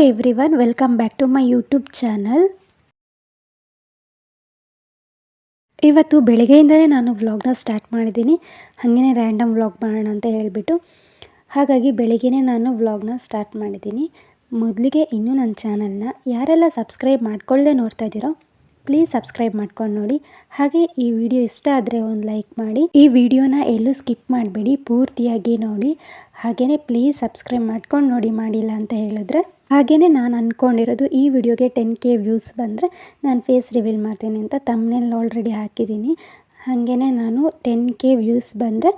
Everyone, welcome back to my YouTube channel. ಇವತ್ತು ಬೆಳಗ್ಗೆಯಿಂದಲೇ ನಾನು ವ್ಲಾಗ್ನ ಸ್ಟಾರ್ಟ್ ಮಾಡಿದ್ದೀನಿ. ಹಾಗೆಯೇ ರ್ಯಾಂಡಮ್ ವ್ಲಾಗ್ ಮಾಡೋಣ ಅಂತ ಹೇಳಿಬಿಟ್ಟು ಹಾಗಾಗಿ ಬೆಳಗ್ಗೆನೇ ನಾನು ವ್ಲಾಗ್ನ ಸ್ಟಾರ್ಟ್ ಮಾಡಿದ್ದೀನಿ. ಮೊದಲಿಗೆ ಇನ್ನೂ ನನ್ನ ಚಾನಲ್ನ ಯಾರೆಲ್ಲ ಸಬ್ಸ್ಕ್ರೈಬ್ ಮಾಡ್ಕೊಳ್ಳದೆ ನೋಡ್ತಾ ಇದ್ದೀರೋ ಪ್ಲೀಸ್ ಸಬ್ಸ್ಕ್ರೈಬ್ ಮಾಡ್ಕೊಂಡು ನೋಡಿ. ಹಾಗೆ ಈ ವಿಡಿಯೋ ಇಷ್ಟ ಆದರೆ ಒಂದು ಲೈಕ್ ಮಾಡಿ. ಈ ವಿಡಿಯೋನ ಎಲ್ಲೂ ಸ್ಕಿಪ್ ಮಾಡಬೇಡಿ, ಪೂರ್ತಿಯಾಗಿ ನೋಡಿ. ಹಾಗೆಯೇ ಪ್ಲೀಸ್ ಸಬ್ಸ್ಕ್ರೈಬ್ ಮಾಡ್ಕೊಂಡು ನೋಡಿ, ಮಾಡಿಲ್ಲ ಅಂತ ಹೇಳಿದ್ರೆ. ಹಾಗೆಯೇ ನಾನು ಅಂದ್ಕೊಂಡಿರೋದು ಈ ವಿಡಿಯೋಗೆ 10K ವ್ಯೂಸ್ ಬಂದರೆ ನಾನು ಫೇಸ್ ರಿವೀಲ್ ಮಾಡ್ತೀನಿ ಅಂತ ತಮ್ನೇಲ್ ಆಲ್ರೆಡಿ ಹಾಕಿದ್ದೀನಿ. ಹಾಗೆಯೇ ನಾನು 10K ವ್ಯೂಸ್ ಬಂದರೆ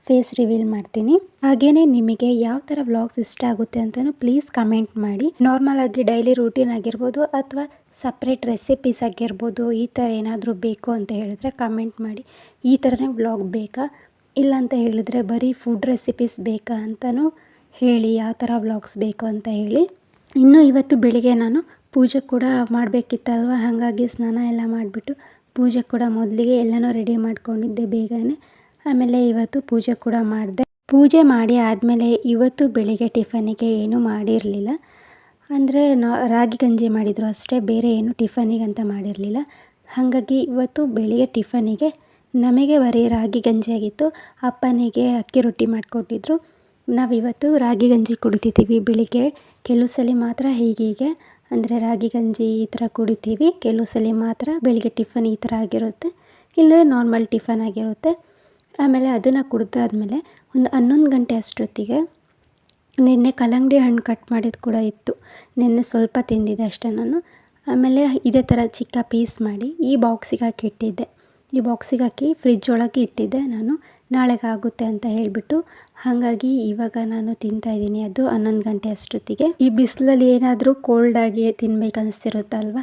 ಫೇಸ್ ರಿವೀಲ್ ಮಾಡ್ತೀನಿ. ಹಾಗೆಯೇ ನಿಮಗೆ ಯಾವ ಥರ ವ್ಲಾಗ್ಸ್ ಇಷ್ಟ ಆಗುತ್ತೆ ಅಂತಲೂ ಪ್ಲೀಸ್ ಕಮೆಂಟ್ ಮಾಡಿ. ನಾರ್ಮಲ್ ಆಗಿ ಡೈಲಿ ರೂಟೀನ್ ಆಗಿರ್ಬೋದು ಅಥವಾ ಸಪ್ರೇಟ್ ರೆಸಿಪೀಸ್ ಆಗಿರ್ಬೋದು, ಈ ಥರ ಏನಾದರೂ ಬೇಕು ಅಂತ ಹೇಳಿದ್ರೆ ಕಮೆಂಟ್ ಮಾಡಿ. ಈ ಥರನೇ ವ್ಲಾಗ್ ಬೇಕಾ, ಇಲ್ಲ ಅಂತ ಹೇಳಿದ್ರೆ ಬರೀ ಫುಡ್ ರೆಸಿಪೀಸ್ ಬೇಕಾ ಅಂತಲೂ ಹೇಳಿ, ಯಾವ ಥರ ವ್ಲಾಗ್ಸ್ ಬೇಕು ಅಂತ ಹೇಳಿ. ಇನ್ನು ಇವತ್ತು ಬೆಳಿಗ್ಗೆ ನಾನು ಪೂಜೆ ಕೂಡ ಮಾಡಬೇಕಿತ್ತಲ್ವ, ಹಾಗಾಗಿ ಸ್ನಾನ ಎಲ್ಲ ಮಾಡಿಬಿಟ್ಟು ಪೂಜೆ ಕೂಡ ಮೊದಲಿಗೆ ಎಲ್ಲನೂ ರೆಡಿ ಮಾಡ್ಕೊಂಡಿದ್ದೆ ಬೇಗನೆ. ಆಮೇಲೆ ಇವತ್ತು ಪೂಜೆ ಕೂಡ ಮಾಡಿದೆ. ಪೂಜೆ ಮಾಡಿ ಆದಮೇಲೆ ಇವತ್ತು ಬೆಳಿಗ್ಗೆ ಟಿಫನಿಗೆ ಏನೂ ಮಾಡಿರಲಿಲ್ಲ. ಅಂದರೆ ರಾಗಿ ಗಂಜಿ ಮಾಡಿದರು ಅಷ್ಟೇ, ಬೇರೆ ಏನು ಟಿಫನಿಗಂತ ಮಾಡಿರಲಿಲ್ಲ. ಹಾಗಾಗಿ ಇವತ್ತು ಬೆಳಿಗ್ಗೆ ಟಿಫನಿಗೆ ನಮಗೆ ಬರೀ ರಾಗಿ ಗಂಜಿ ಆಗಿತ್ತು. ಅಪ್ಪನಿಗೆ ಅಕ್ಕಿ ರೊಟ್ಟಿ ಮಾಡಿಕೊಟ್ಟಿದ್ರು. ನಾವಿವತ್ತು ರಾಗಿ ಗಂಜಿ ಕುಡಿತಿದ್ದೀವಿ ಬೆಳಿಗ್ಗೆ. ಕೆಲವು ಸಲ ಮಾತ್ರ ಹೀಗೀಗೆ ಅಂದರೆ ರಾಗಿ ಗಂಜಿ ಈ ಥರ ಕುಡಿತೀವಿ. ಕೆಲವು ಸಲ ಮಾತ್ರ ಬೆಳಿಗ್ಗೆ ಟಿಫನ್ ಈ ಥರ ಆಗಿರುತ್ತೆ, ಇಲ್ಲದ್ರೆ ನಾರ್ಮಲ್ ಟಿಫನ್ ಆಗಿರುತ್ತೆ. ಆಮೇಲೆ ಅದನ್ನು ಕುಡಿದಾದ್ಮೇಲೆ ಒಂದು 11 ಗಂಟೆ ಅಷ್ಟೊತ್ತಿಗೆ ನಿನ್ನೆ ಕಲ್ಲಂಗಡಿ ಹಣ್ಣು ಕಟ್ ಮಾಡಿದ್ದು ಕೂಡ ಇತ್ತು. ನಿನ್ನೆ ಸ್ವಲ್ಪ ತಿಂದಿದ್ದೆ ಅಷ್ಟೇ ನಾನು. ಆಮೇಲೆ ಇದೇ ಥರ ಚಿಕ್ಕ ಪೀಸ್ ಮಾಡಿ ಈ ಬಾಕ್ಸಿಗೆ ಹಾಕಿ ಇಟ್ಟಿದ್ದೆ. ಈ ಬಾಕ್ಸಿಗೆ ಹಾಕಿ ಫ್ರಿಜ್ ಒಳಗೆ ಇಟ್ಟಿದ್ದೆ ನಾನು, ನಾಳೆಗೆ ಆಗುತ್ತೆ ಅಂತ ಹೇಳಿಬಿಟ್ಟು. ಹಾಗಾಗಿ ಇವಾಗ ನಾನು ತಿಂತಾಯಿದ್ದೀನಿ. ಅದು 11 ಗಂಟೆ ಅಷ್ಟೊತ್ತಿಗೆ. ಈ ಬಿಸಿಲಲ್ಲಿ ಏನಾದರೂ ಕೋಲ್ಡಾಗಿ ತಿನ್ಬೇಕು ಅನಿಸ್ತಿರುತ್ತಲ್ವ,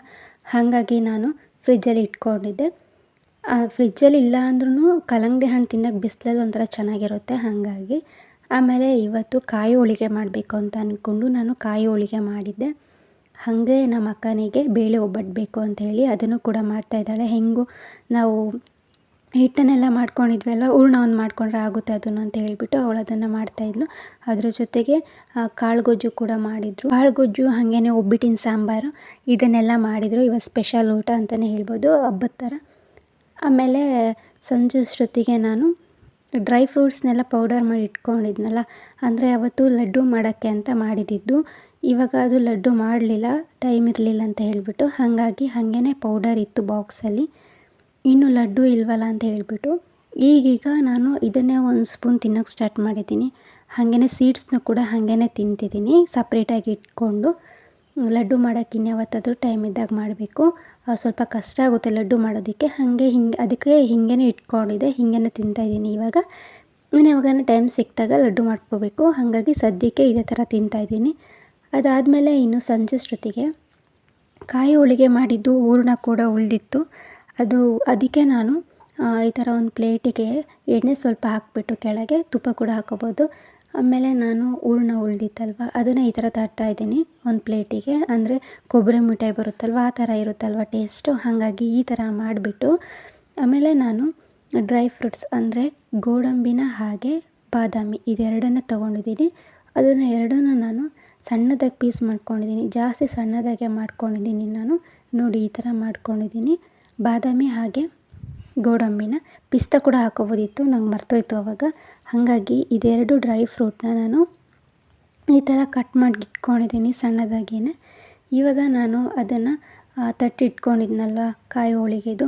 ಹಾಗಾಗಿ ನಾನು ಫ್ರಿಜ್ಜಲ್ಲಿ ಇಟ್ಕೊಂಡಿದ್ದೆ. ಫ್ರಿಜ್ಜಲ್ಲಿ ಇಲ್ಲ ಅಂದ್ರೂ ಕಲ್ಲಂಗಡಿ ಹಣ್ಣು ತಿನ್ನೋಕ್ಕೆ ಬಿಸಿಲಲ್ಲಿ ಒಂಥರ ಚೆನ್ನಾಗಿರುತ್ತೆ. ಹಾಗಾಗಿ ಆಮೇಲೆ ಇವತ್ತು ಕಾಯಿ ಹೋಳಿಗೆ ಮಾಡಬೇಕು ಅಂತ ಅಂದ್ಕೊಂಡು ನಾನು ಕಾಯಿ ಹೋಳಿಗೆ ಮಾಡಿದ್ದೆ. ಹಾಗೆ ನಮ್ಮ ಅಕ್ಕನಿಗೆ ಬೇಳೆ ಒಬ್ಬಟ್ಟು ಬೇಕು ಅಂತ ಹೇಳಿ ಅದನ್ನು ಕೂಡ ಮಾಡ್ತಾಯಿದ್ದಾಳೆ. ಹೆಂಗೂ ನಾವು ಹಿಟ್ಟನ್ನೆಲ್ಲ ಮಾಡ್ಕೊಂಡಿದ್ವಲ್ಲ, ಹೂರ್ಣ ಒಂದು ಮಾಡ್ಕೊಂಡ್ರೆ ಆಗುತ್ತೆ ಅದನ್ನು ಅಂತ ಹೇಳಿಬಿಟ್ಟು ಅವಳು ಅದನ್ನು ಮಾಡ್ತಾಯಿದ್ಲು. ಅದ್ರ ಜೊತೆಗೆ ಕಾಳು ಗೊಜ್ಜು ಕೂಡ ಮಾಡಿದರು. ಕಾಳು ಗೊಜ್ಜು ಹಾಗೆಯೇ ಒಬ್ಬಟ್ಟಿನ ಸಾಂಬಾರು ಇದನ್ನೆಲ್ಲ ಮಾಡಿದರು. ಇವತ್ತು ಸ್ಪೆಷಲ್ ಊಟ ಅಂತಲೇ ಹೇಳ್ಬೋದು, ಹಬ್ಬದ ಥರ. ಆಮೇಲೆ ಸಂಜೆ ಅಷ್ಟೊತ್ತಿಗೆ ನಾನು ಡ್ರೈ ಫ್ರೂಟ್ಸ್ನೆಲ್ಲ ಪೌಡರ್ ಮಾಡಿ ಇಟ್ಕೊಂಡಿದ್ನಲ್ಲ, ಅಂದರೆ ಅವತ್ತು ಲಡ್ಡು ಮಾಡೋಕ್ಕೆ ಅಂತ ಮಾಡಿದ್ದು. ಇವಾಗ ಅದು ಲಡ್ಡು ಮಾಡಲಿಲ್ಲ, ಟೈಮ್ ಇರಲಿಲ್ಲ ಅಂತ ಹೇಳಿಬಿಟ್ಟು. ಹಾಗಾಗಿ ಹಾಗೇ ಪೌಡರ್ ಇತ್ತು ಬಾಕ್ಸಲ್ಲಿ. ಇನ್ನು ಲಡ್ಡು ಇಲ್ವಲ್ಲ ಅಂತ ಹೇಳಿಬಿಟ್ಟು ಈಗೀಗ ನಾನು ಇದನ್ನೇ ಒಂದು ಸ್ಪೂನ್ ತಿನ್ನೋಕ್ಕೆ ಸ್ಟಾರ್ಟ್ ಮಾಡಿದ್ದೀನಿ. ಹಾಗೆಯೇ ಸೀಡ್ಸ್ನ ಕೂಡ ಹಾಗೇ ತಿಂತಿದ್ದೀನಿ ಸಪ್ರೇಟಾಗಿ ಇಟ್ಕೊಂಡು. ಲಡ್ಡು ಮಾಡೋಕ್ಕೆ ಇನ್ಯಾವತ್ತಾದರೂ ಟೈಮ್ ಇದ್ದಾಗ ಮಾಡಬೇಕು. ಸ್ವಲ್ಪ ಕಷ್ಟ ಆಗುತ್ತೆ ಲಡ್ಡು ಮಾಡೋದಕ್ಕೆ. ಅದಕ್ಕೆ ಹೀಗೇ ಇಟ್ಕೊಂಡಿದ್ದೆ, ಹೀಗೇ ತಿಂತಾಯಿದ್ದೀನಿ ಇವಾಗ. ಯಾವಾಗಲೂ ಟೈಮ್ ಸಿಕ್ಕಿದಾಗ ಲಡ್ಡು ಮಾಡ್ಕೋಬೇಕು. ಹಾಗಾಗಿ ಸದ್ಯಕ್ಕೆ ಇದೇ ಥರ ತಿಂತಾಯಿದ್ದೀನಿ. ಅದಾದಮೇಲೆ ಇನ್ನು ಸಂಜೆ ಅಷ್ಟೊತ್ತಿಗೆ ಕಾಯಿ ಹೋಳಿಗೆ ಮಾಡಿದ್ದು ಹೂರಣ ಕೂಡ ಉಳಿದಿತ್ತು. ಅದಕ್ಕೆ ನಾನು ಈ ಥರ ಒಂದು ಪ್ಲೇಟಿಗೆ ಎಣ್ಣೆ ಸ್ವಲ್ಪ ಹಾಕ್ಬಿಟ್ಟು ಕೆಳಗೆ ತುಪ್ಪ ಕೂಡ ಹಾಕೋಬೋದು. ಆಮೇಲೆ ನಾನು ಹೂರಣ ಉಳಿದಿತ್ತಲ್ವ ಅದನ್ನು ಈ ಥರ ತಟ್ತಾಯಿದ್ದೀನಿ ಒಂದು ಪ್ಲೇಟಿಗೆ. ಅಂದರೆ ಕೊಬ್ಬರಿ ಮಿಠಾಯಿ ಬರುತ್ತಲ್ವ ಆ ಥರ ಇರುತ್ತಲ್ವ ಟೇಸ್ಟು, ಹಾಗಾಗಿ ಈ ಥರ ಮಾಡಿಬಿಟ್ಟು ಆಮೇಲೆ ನಾನು ಡ್ರೈ ಫ್ರೂಟ್ಸ್ ಅಂದರೆ ಗೋಡಂಬಿನ ಹಾಗೆ ಬಾದಾಮಿ ಇದೆರಡನ್ನು ತೊಗೊಂಡಿದ್ದೀನಿ. ಅದನ್ನು ಎರಡನ್ನೂ ನಾನು ಸಣ್ಣದಾಗಿ ಪೀಸ್ ಮಾಡ್ಕೊಂಡಿದ್ದೀನಿ. ಜಾಸ್ತಿ ಸಣ್ಣದಾಗೆ ಮಾಡ್ಕೊಂಡಿದ್ದೀನಿ ನಾನು. ನೋಡಿ ಈ ಥರ ಮಾಡ್ಕೊಂಡಿದ್ದೀನಿ. ಬಾದಾಮಿ ಹಾಗೆ ಗೋಡಂಬಿನ, ಪಿಸ್ತಾ ಕೂಡ ಹಾಕೋಬೋದಿತ್ತು, ನಂಗೆ ಮರ್ತೋಯ್ತು ಅವಾಗ. ಹಾಗಾಗಿ ಇದೆರಡು ಡ್ರೈ ಫ್ರೂಟ್ನ ನಾನು ಈ ಥರ ಕಟ್ ಮಾಡಿ ಇಟ್ಕೊಂಡಿದ್ದೀನಿ ಸಣ್ಣದಾಗಿಯೇ. ಇವಾಗ ನಾನು ಅದನ್ನು ತಟ್ಟಿಟ್ಕೊಂಡಿದ್ನಲ್ವ ಕಾಯಿ ಹೋಳಿಗೆದು,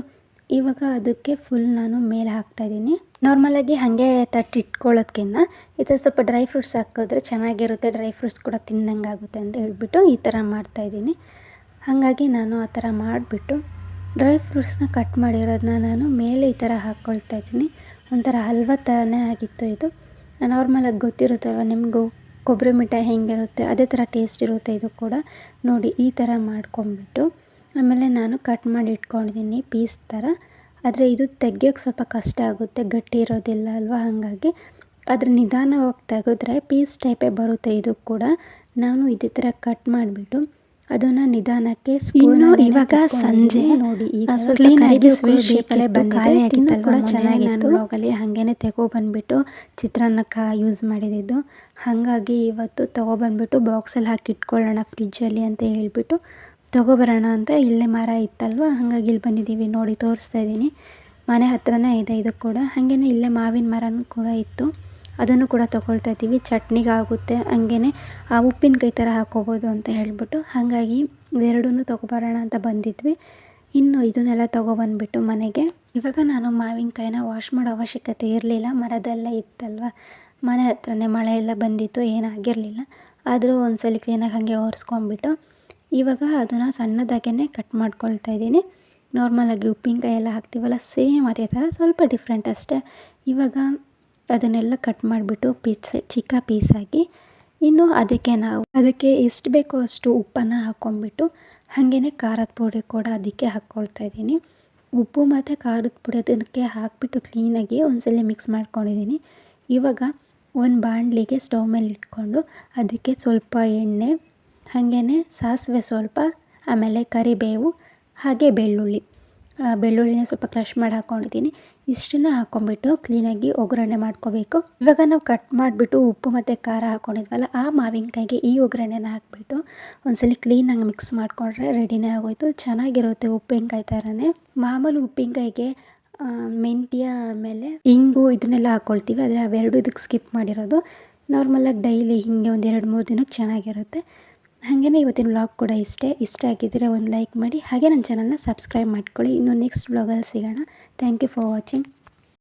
ಇವಾಗ ಅದಕ್ಕೆ ಫುಲ್ ನಾನು ಮೇಲೆ ಹಾಕ್ತಾಯಿದ್ದೀನಿ. ನಾರ್ಮಲಾಗಿ ಹಾಗೆ ತಟ್ಟಿಟ್ಕೊಳ್ಳೋದ್ಕಿಂತ ಈ ಥರ ಸ್ವಲ್ಪ ಡ್ರೈ ಫ್ರೂಟ್ಸ್ ಹಾಕಿದ್ರೆ ಚೆನ್ನಾಗಿರುತ್ತೆ, ಡ್ರೈ ಫ್ರೂಟ್ಸ್ ಕೂಡ ತಿಂದಂಗೆ ಆಗುತ್ತೆ ಅಂತ ಹೇಳ್ಬಿಟ್ಟು ಈ ಥರ ಮಾಡ್ತಾಯಿದ್ದೀನಿ. ಹಾಗಾಗಿ ನಾನು ಆ ಥರ ಮಾಡಿಬಿಟ್ಟು ಡ್ರೈ ಫ್ರೂಟ್ಸ್ನ ಕಟ್ ಮಾಡಿರೋದನ್ನ ನಾನು ಮೇಲೆ ಈ ಥರ ಹಾಕ್ಕೊಳ್ತಾಯಿದ್ದೀನಿ. ಒಂಥರ ಹಲ್ವಾ ಥರನೇ ಆಗಿತ್ತು ಇದು. ನಾರ್ಮಲಾಗಿ ಗೊತ್ತಿರುತ್ತಲ್ವ ನಿಮಗೂ ಕೊಬ್ಬರಿ ಮಿಠಾಯಿ ಹೆಂಗಿರುತ್ತೆ ಅದೇ ಥರ ಟೇಸ್ಟ್ ಇರುತ್ತೆ ಇದು ಕೂಡ. ನೋಡಿ ಈ ಥರ ಮಾಡ್ಕೊಂಬಿಟ್ಟು ಆಮೇಲೆ ನಾನು ಕಟ್ ಮಾಡಿ ಇಟ್ಕೊಂಡಿದ್ದೀನಿ ಪೀಸ್ ಥರ. ಆದರೆ ಇದು ತೆಗಿಯೋಕ್ಕೆ ಸ್ವಲ್ಪ ಕಷ್ಟ ಆಗುತ್ತೆ, ಗಟ್ಟಿ ಇರೋದಿಲ್ಲ ಅಲ್ವ, ಹಾಗಾಗಿ ಅದ್ರ ನಿಧಾನವಾಗಿ ತೆಗೆದ್ರೆ ಪೀಸ್ ಟೈಪೇ ಬರುತ್ತೆ ಇದು ಕೂಡ. ನಾನು ಇದೇ ಥರ ಕಟ್ ಮಾಡಿಬಿಟ್ಟು ಅದನ್ನು ನಿಧಾನಕ್ಕೆ ಇನ್ನು ಇವಾಗ ಸಂಜೆ ನೋಡಿ ಸ್ವಲ್ಪ ಕ್ಲೀನಾಗಿ ಸ್ವೀಟ್ ಶೇಪಲ್ಲೇ ಬಂದಿದೆ ಕೂಡ ಚೆನ್ನಾಗಿತ್ತು. ನಾನು ಬ್ಲಾಗಲ್ಲಿ ಹಾಗೇನೆ ತಗೊಬಂದ್ಬಿಟ್ಟು ಚಿತ್ರಾನ್ನಕ್ಕೆ ಯೂಸ್ ಮಾಡಿದ್ದು. ಹಾಗಾಗಿ ಇವತ್ತು ತೊಗೊಬಂದ್ಬಿಟ್ಟು ಬಾಕ್ಸಲ್ಲಿ ಹಾಕಿ ಇಟ್ಕೊಳ್ಳೋಣ ಫ್ರಿಜ್ಜಲ್ಲಿ ಅಂತ ಹೇಳ್ಬಿಟ್ಟು ತೊಗೊಬರೋಣ ಅಂತ ಇಲ್ಲೇ ಮರ ಇತ್ತಲ್ವ, ಹಾಗಾಗಿ ಇಲ್ಲಿ ಬಂದಿದ್ದೀವಿ. ನೋಡಿ ತೋರಿಸ್ತಾ ಇದ್ದೀನಿ, ಮನೆ ಹತ್ರನೇ ಇದೆ ಇದು ಕೂಡ. ಹಾಗೇನೆ ಇಲ್ಲೇ ಮಾವಿನ ಮರನೂ ಕೂಡ ಇತ್ತು, ಅದನ್ನು ಕೂಡ ತೊಗೊಳ್ತಾ ಇದ್ದೀವಿ. ಚಟ್ನಿಗೆ ಆಗುತ್ತೆ, ಹಂಗೇ ಉಪ್ಪಿನಕಾಯಿ ಥರ ಹಾಕೋಬೋದು ಅಂತ ಹೇಳ್ಬಿಟ್ಟು ಹಾಗಾಗಿ ಎರಡನ್ನೂ ತೊಗೊಬರೋಣ ಅಂತ ಬಂದಿದ್ವಿ. ಇನ್ನು ಇದನ್ನೆಲ್ಲ ತೊಗೊಬಂದ್ಬಿಟ್ಟು ಮನೆಗೆ ಇವಾಗ ನಾನು ಮಾವಿನಕಾಯಿನ ವಾಶ್ ಮಾಡೋ ಅವಶ್ಯಕತೆ ಇರಲಿಲ್ಲ, ಮರದಲ್ಲೇ ಇತ್ತಲ್ವ, ಮನೆ ಹತ್ರನೇ ಮಳೆ ಎಲ್ಲ ಬಂದಿತ್ತು, ಏನಾಗಿರಲಿಲ್ಲ. ಆದರೂ ಒಂದ್ಸಲ ಕ್ಲೀನಾಗಿ ಹಾಗೆ ಒರೆಸ್ಕೊಂಡ್ಬಿಟ್ಟು ಇವಾಗ ಅದನ್ನು ಸಣ್ಣದಾಗೇ ಕಟ್ ಮಾಡ್ಕೊಳ್ತಾ ಇದ್ದೀನಿ. ನಾರ್ಮಲಾಗಿ ಉಪ್ಪಿನಕಾಯಿ ಎಲ್ಲ ಹಾಕ್ತೀವಲ್ಲ, ಸೇಮ್ ಅದೇ ಥರ, ಸ್ವಲ್ಪ ಡಿಫ್ರೆಂಟ್ ಅಷ್ಟೇ. ಇವಾಗ ಅದನ್ನೆಲ್ಲ ಕಟ್ ಮಾಡಿಬಿಟ್ಟು ಚಿಕ್ಕ ಪೀಸಾಗಿ ಇನ್ನು ಅದಕ್ಕೆ ಎಷ್ಟು ಬೇಕೋ ಅಷ್ಟು ಉಪ್ಪನ್ನು ಹಾಕ್ಕೊಂಬಿಟ್ಟು ಹಾಗೇ ಖಾರದ ಪುಡಿ ಕೂಡ ಅದಕ್ಕೆ ಹಾಕ್ಕೊಳ್ತಾ ಇದ್ದೀನಿ. ಉಪ್ಪು ಮತ್ತು ಖಾರದ ಪುಡಿ ಅದಕ್ಕೆ ಹಾಕಿಬಿಟ್ಟು ಕ್ಲೀನಾಗಿ ಒಂದ್ಸಲ ಮಿಕ್ಸ್ ಮಾಡ್ಕೊಂಡಿದ್ದೀನಿ. ಇವಾಗ ಒಂದು ಬಾಣಲಿಗೆ ಸ್ಟವ್ ಮೇಲೆ ಇಟ್ಕೊಂಡು ಅದಕ್ಕೆ ಸ್ವಲ್ಪ ಎಣ್ಣೆ, ಹಾಗೇ ಸಾಸಿವೆ ಸ್ವಲ್ಪ, ಆಮೇಲೆ ಕರಿಬೇವು, ಹಾಗೆ ಬೆಳ್ಳುಳ್ಳಿನ ಸ್ವಲ್ಪ ಕ್ರಷ್ ಮಾಡಿ ಹಾಕ್ಕೊಂಡಿದ್ದೀನಿ. ಇಷ್ಟನ್ನು ಹಾಕ್ಕೊಂಬಿಟ್ಟು ಕ್ಲೀನಾಗಿ ಒಗ್ಗರಣೆ ಮಾಡ್ಕೋಬೇಕು. ಇವಾಗ ನಾವು ಕಟ್ ಮಾಡಿಬಿಟ್ಟು ಉಪ್ಪು ಮತ್ತು ಖಾರ ಹಾಕ್ಕೊಂಡಿದ್ವಲ್ಲ, ಆ ಮಾವಿನಕಾಯಿಗೆ ಈ ಒಗ್ಗರಣೆನ ಹಾಕ್ಬಿಟ್ಟು ಒಂದ್ಸಲ ಕ್ಲೀನಾಗಿ ಮಿಕ್ಸ್ ಮಾಡಿಕೊಂಡ್ರೆ ರೆಡಿನೇ ಆಗೋಯ್ತು. ಚೆನ್ನಾಗಿರುತ್ತೆ ಉಪ್ಪಿನಕಾಯಿ ಥರನೇ. ಮಾಮೂಲು ಉಪ್ಪಿನಕಾಯಿಗೆ ಮೆಂತ್ಯ ಆಮೇಲೆ ಇಂಗು ಇದನ್ನೆಲ್ಲ ಹಾಕ್ಕೊಳ್ತೀವಿ, ಆದರೆ ಅವೆರಡು ಇದಕ್ಕೆ ಸ್ಕಿಪ್ ಮಾಡಿರೋದು. ನಾರ್ಮಲಾಗಿ ಡೈಲಿ ಹೀಗೆ ಒಂದು 2-3 ದಿನಕ್ಕೆ ಚೆನ್ನಾಗಿರುತ್ತೆ. ಹಾಗೇ ಇವತ್ತಿನ ವ್ಲಾಗ್ ಕೂಡ ಇಷ್ಟ ಆಗಿದ್ದರೆ ಒಂದು ಲೈಕ್ ಮಾಡಿ, ಹಾಗೆ ನನ್ನ ಚಾನಲ್ನ ಸಬ್ಸ್ಕ್ರೈಬ್ ಮಾಡ್ಕೊಳ್ಳಿ. ಇನ್ನು ನೆಕ್ಸ್ಟ್ ವ್ಲಾಗಲ್ಲಿ ಸಿಗೋಣ. Thank you for watching.